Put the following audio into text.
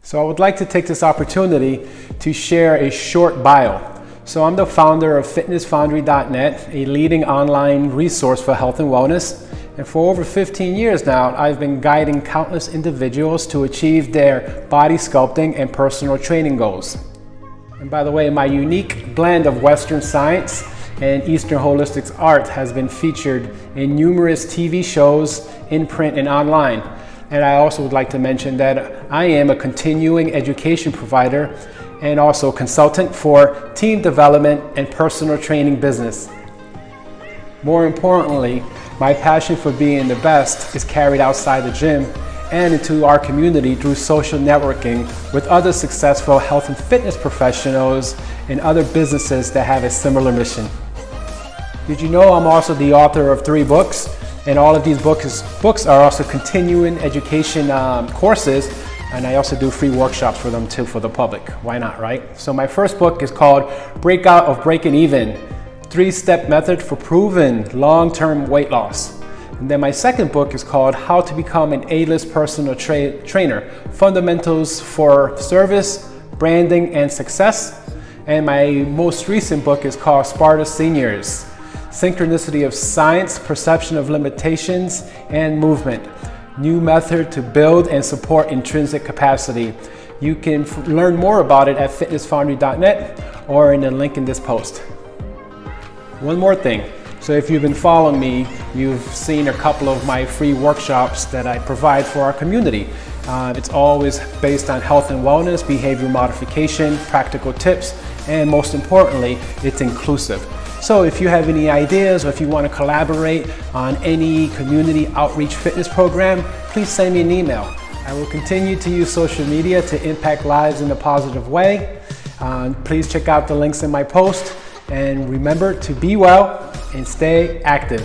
So I would like to take this opportunity to share a short bio. So I'm the founder of FitnessFoundry.net, a leading online resource for health and wellness. And for over 15 years now, I've been guiding countless individuals to achieve their body sculpting and personal training goals. And by the way, my unique blend of Western science and Eastern holistic art has been featured in numerous TV shows, in print and online. And I also would like to mention that I am a continuing education provider and also consultant for team development and personal training business. More importantly, my passion for being the best is carried outside the gym and into our community through social networking with other successful health and fitness professionals and other businesses that have a similar mission. Did you know I'm also the author of 3 books? And all of these books are also continuing education courses, and I also do free workshops for them too for the public. Why not, right? So my first book is called Breakout of Breaking Even, 3-Step Method for Proven Long-Term Weight Loss. And then my second book is called How to Become an A-List Personal Trainer, Fundamentals for Service, Branding, and Success. And my most recent book is called Sparta Seniors, Synchronicity of Science, Perception of Limitations, and Movement. New method to build and support intrinsic capacity. You can learn more about it at FitnessFoundry.net or in the link in this post. One more thing. So if you've been following me, you've seen a couple of my free workshops that I provide for our community. It's always based on health and wellness, behavior modification, practical tips, and most importantly, it's inclusive. So if you have any ideas or if you want to collaborate on any community outreach fitness program, please send me an email. I will continue to use social media to impact lives in a positive way. Please check out the links in my post and remember to be well and stay active.